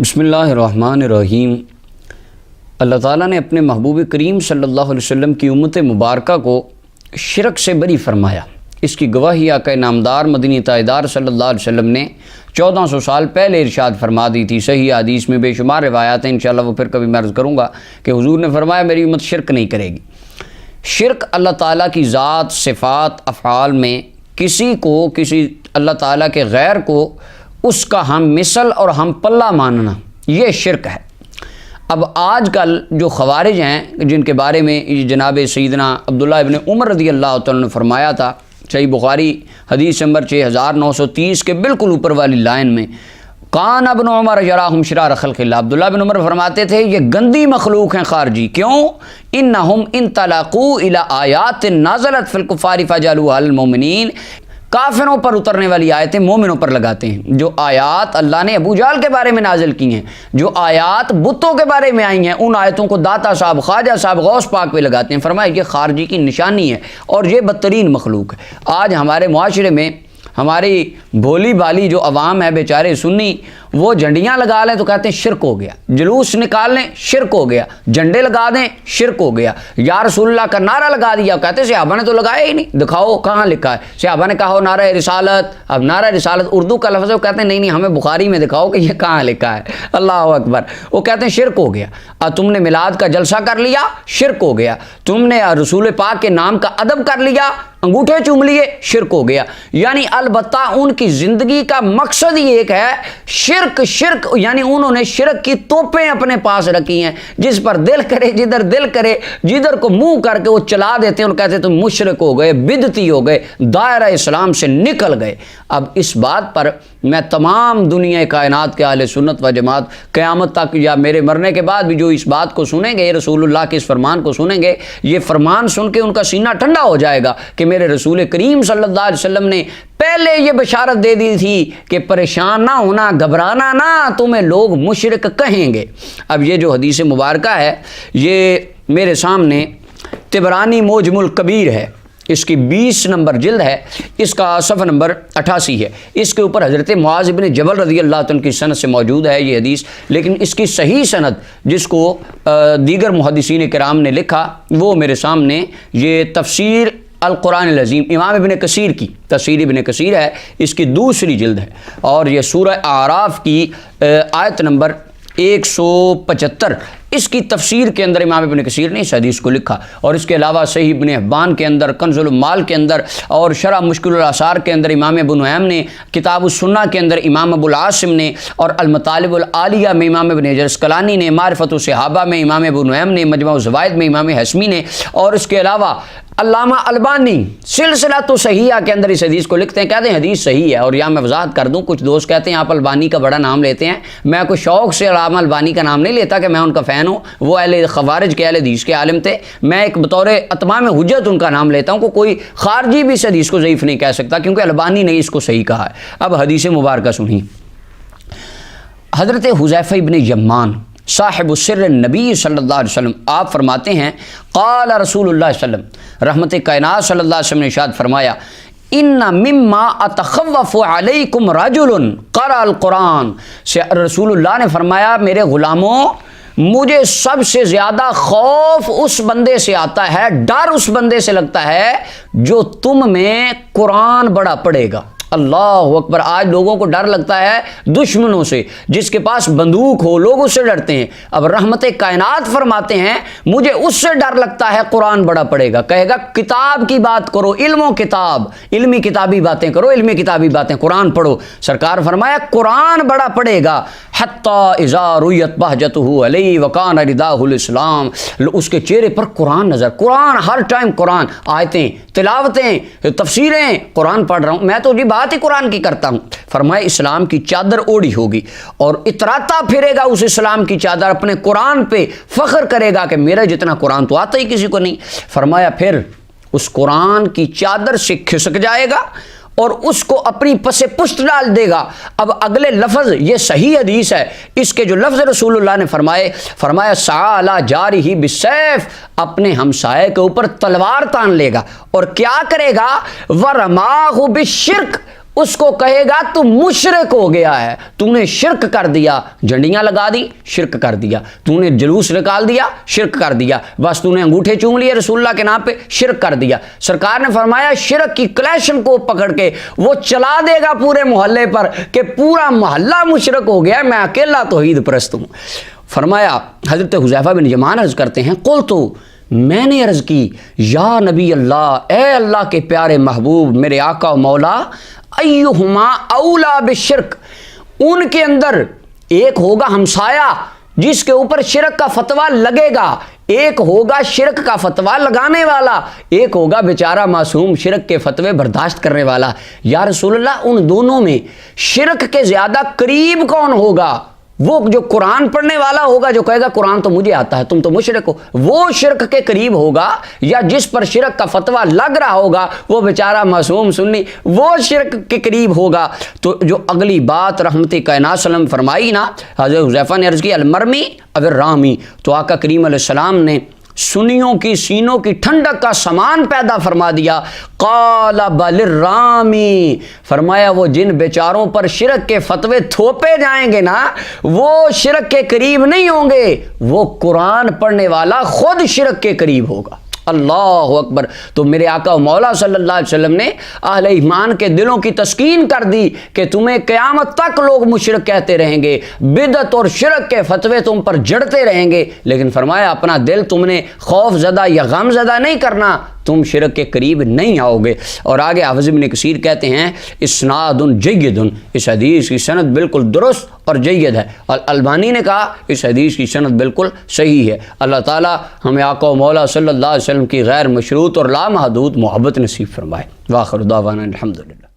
بسم اللہ الرحمن الرحیم۔ اللہ تعالیٰ نے اپنے محبوب کریم صلی اللہ علیہ وسلم کی امت مبارکہ کو شرک سے بری فرمایا۔ اس کی گواہی آقا نامدار مدنی تاجدار صلی اللہ علیہ وسلم نے 1400 سال پہلے ارشاد فرما دی تھی۔ صحیح حدیث میں بے شمار روایات ہیں، انشاءاللہ وہ پھر کبھی میں عرض کروں گا کہ حضور نے فرمایا میری امت شرک نہیں کرے گی۔ شرک اللہ تعالیٰ کی ذات، صفات، افعال میں کسی اللہ تعالیٰ کے غیر کو اس کا ہم مثل اور ہم پلہ ماننا، یہ شرک ہے۔ اب آج کل جو خوارج ہیں جن کے بارے میں جناب سیدنا عبداللہ ابن عمر رضی اللہ تعالیٰ نے فرمایا تھا، صحیح بخاری حدیث نمبر 6930 کے بالکل اوپر والی لائن میں، کان ابن عمر یراہم شرار خلق اللہ، عبداللہ بن عمر فرماتے تھے یہ گندی مخلوق ہیں خارجی۔ کیوں؟ انہم انطلقوا الی آیات نازلت فی الکفار فجعلوها المؤمنین، کافروں پر اترنے والی آیتیں مومنوں پر لگاتے ہیں۔ جو آیات اللہ نے ابو جہل کے بارے میں نازل کی ہیں، جو آیات بتوں کے بارے میں آئی ہیں، ان آیتوں کو داتا صاحب، خواجہ صاحب، غوث پاک پہ لگاتے ہیں۔ فرمایا یہ خارجی کی نشانی ہے اور یہ بدترین مخلوق ہے۔ آج ہمارے معاشرے میں ہماری بھولی بالی جو عوام ہے بیچارے سنی، وہ جھنڈیاں لگا لیں تو کہتے ہیں شرک ہو گیا، جلوس نکال لیں شرک ہو گیا، جھنڈے لگا دیں شرک ہو گیا، یا رسول اللہ کا نعرہ لگا دیا، کہتے ہیں صحابہ نے تو لگایا ہی نہیں، دکھاؤ کہاں لکھا ہے۔ صحابہ نے کہا ہو نعرہ رسالت، اب نعرہ رسالت اردو کا لفظ ہے، وہ کہتے ہیں نہیں ہمیں بخاری میں دکھاؤ کہ یہ کہاں لکھا ہے۔ اللہ اکبر۔ وہ کہتے ہیں شرک ہو گیا۔ تم نے میلاد کا جلسہ کر لیا، شرک ہو گیا۔ تم نے رسول پاک کے نام کا ادب کر لیا، انگوٹھے چوم لیے، شرک ہو گیا۔ یعنی البتہ ان کی زندگی کا مقصد ہی ایک ہے، شرک شرک، یعنی انہوں نے شرک کی توپیں اپنے پاس رکھی ہیں، جس پر دل کرے، جدھر دل کرے، جدھر کو منہ کر کے وہ چلا دیتے ہیں اور کہتے ہیں تم مشرک ہو گئے، بدعتی ہو گئے، دائرہ اسلام سے نکل گئے۔ اب اس بات پر میں تمام دنیا کائنات کے اہل سنت و جماعت قیامت تک یا میرے مرنے کے بعد بھی جو اس بات کو سنیں گے، رسول اللہ کے اس فرمان کو سنیں گے، یہ فرمان سن کے ان کا سینہ ٹھنڈا ہو جائے گا کہ میرے رسول کریم صلی اللہ علیہ وسلم نے پہلے یہ بشارت دے دی تھی کہ پریشان نہ ہونا، گھبرانا نہ، تمہیں لوگ مشرک کہیں گے۔ اب یہ جو حدیث مبارکہ ہے یہ میرے سامنے طبرانی معجم الکبیر ہے، اس کی 20 نمبر جلد ہے، اس کا صفحہ نمبر 88 ہے۔ اس کے اوپر حضرت معاذ بن جبل رضی اللہ عنہ کی سند سے موجود ہے یہ حدیث، لیکن اس کی صحیح سند جس کو دیگر محدثین کرام نے لکھا وہ میرے سامنے یہ تفسیر القرآن العظیم امام ابن کثیر کی تفسیر ابن کثیر ہے، اس کی دوسری جلد ہے، اور یہ سورہ اعراف کی آیت نمبر 175 اس کی تفسیر کے اندر امام ابن کثیر نے اس حدیث کو لکھا، اور اس کے علاوہ صحیح ابن حبان کے اندر، کنز المال کے اندر، اور شرح مشکل الاثار کے اندر امام ابو نعیم نے، کتاب السنہ کے اندر امام ابو العاصم نے، اور المطالب العالیہ میں امام ابن حجر اسقلانی نے، معرفت الصحابہ میں امام ابو نعیم نے، مجمع الزوائد میں امام حسمی نے، اور اس کے علاوہ علامہ البانی سلسلۃ صحیحہ کے اندر اس حدیث کو لکھتے ہیں، کہتے ہیں حدیث صحیح ہے۔ اور یہاں میں وضاحت کر دوں، کچھ دوست کہتے ہیں آپ البانی کا بڑا نام لیتے ہیں، میں کوئی شوق سے علامہ البانی کا نام نہیں لیتا کہ میں ان کا فین ہوں، وہ اہل خوارج کے، اہل حدیث کے عالم تھے، میں ایک بطور اتمام حجت ان کا نام لیتا ہوں، کوئی خارجی بھی اس حدیث کو ضعیف نہیں کہہ سکتا کیونکہ البانی نے اس کو صحیح کہا ہے۔ اب حدیث مبارکہ سنیں۔ حضرت حذیفہ ابن یمان صاحب السر نبی صلی اللہ علیہ وسلم آپ فرماتے ہیں، قال رسول اللہ صلی اللہ علیہ وسلم، رحمت کائنات صلی اللہ علیہ وسلم نے ارشاد فرمایا، ان مما اتخوف علیکم رجل قرأ القرآن، رسول اللہ نے فرمایا میرے غلاموں مجھے سب سے زیادہ خوف اس بندے سے آتا ہے، ڈر اس بندے سے لگتا ہے جو تم میں قرآن بڑا پڑھے گا۔ اللہ اکبر۔ آج لوگوں کو ڈر لگتا ہے دشمنوں سے، جس کے پاس بندوق ہو لوگ اس سے ڈرتے ہیں۔ اب رحمت کائنات فرماتے ہیں مجھے اس سے ڈر لگتا ہے قرآن بڑا پڑے گا، کہے گا کتاب کی بات کرو، علم و کتاب، علمی کتابی باتیں کرو، علمی کتابی باتیں، قرآن پڑھو۔ سرکار فرمایا قرآن بڑا پڑے گا، حتی اذا رویت بہجتہ علیہ وکان رداہ الاسلام، اس کے چہرے پر قرآن نظر، قرآن ہر ٹائم، قرآن، آیتیں، تلاوتیں، تفسیریں، قرآن پڑھ رہا ہوں میں تو جی بات ہی قرآن کی کرتا ہوں۔ فرمایا اسلام کی چادر اوڑی ہوگی اور اتراتا پھرے گا اس اسلام کی چادر، اپنے قرآن پہ فخر کرے گا کہ میرا جتنا قرآن تو آتا ہی کسی کو نہیں۔ فرمایا پھر اس قرآن کی چادر سے کھسک جائے گا اور اس کو اپنی پس پشت ڈال دے گا۔ اب اگلے لفظ یہ صحیح حدیث ہے، اس کے جو لفظ رسول اللہ نے فرمایا سعی علی جارہ بالسیف، اپنے ہمسائے کے اوپر تلوار تان لے گا اور کیا کرے گا، ورماہ بالشرک، اس کو کہے گا تو مشرک ہو گیا ہے، تو نے شرک کر دیا، جھنڈیاں لگا دی شرک کر دیا، تو نے جلوس نکال دیا شرک کر دیا، بس تو نے انگوٹھے چوم لیے رسول اللہ کے نام پہ شرک کر دیا۔ سرکار نے فرمایا شرک کی کلیشن کو پکڑ کے وہ چلا دے گا پورے محلے پر کہ پورا محلہ مشرک ہو گیا، میں اکیلا توحید پرست ہوں۔ فرمایا حضرت حذیفہ بن یمان عرض کرتے ہیں قلت، میں نے عرض کی یا نبی اللہ، اے اللہ کے پیارے محبوب، میرے آقا و مولا، ایہما اولا بالشرک، ان کے اندر ایک ہوگا ہمسایہ جس کے اوپر شرک کا فتویٰ لگے گا، ایک ہوگا شرک کا فتویٰ لگانے والا، ایک ہوگا بیچارہ معصوم شرک کے فتوے برداشت کرنے والا۔ یا رسول اللہ ان دونوں میں شرک کے زیادہ قریب کون ہوگا؟ وہ جو قرآن پڑھنے والا ہوگا، جو کہے گا قرآن تو مجھے آتا ہے تم تو مشرک ہو، وہ شرک کے قریب ہوگا، یا جس پر شرک کا فتویٰ لگ رہا ہوگا وہ بیچارہ معصوم سنی وہ شرک کے قریب ہوگا؟ تو جو اگلی بات رحمت کائنات صلی اللہ علیہ وسلم فرمائی نا، حضرت حذیفہ نے عرض کی المرمی او الرامی، تو آقا کریم علیہ السلام نے سنیوں کی سینوں کی ٹھنڈک کا سامان پیدا فرما دیا۔ قال بل الرامی، فرمایا وہ جن بیچاروں پر شرک کے فتوے تھوپے جائیں گے نا، وہ شرک کے قریب نہیں ہوں گے، وہ قرآن پڑھنے والا خود شرک کے قریب ہوگا۔ اللہ اکبر۔ تو میرے آقا و مولا صلی اللہ علیہ وسلم نے اہل ایمان کے دلوں کی تسکین کر دی کہ تمہیں قیامت تک لوگ مشرک کہتے رہیں گے، بدعت اور شرک کے فتوے تم پر جڑتے رہیں گے، لیکن فرمایا اپنا دل تم نے خوف زدہ یا غم زدہ نہیں کرنا، تم شرک کے قریب نہیں آؤ گے۔ اور آگے حافظ ابن کثیر کہتے ہیں اسناد جید، اس حدیث کی سند بالکل درست اور جید ہے، اور البانی نے کہا اس حدیث کی سند بالکل صحیح ہے۔ اللہ تعالی ہمیں آقا و مولا صلی اللہ علیہ وسلم کی غیر مشروط اور لامحدود محبت نصیب فرمائے۔ وآخر دعوانا الحمدللہ۔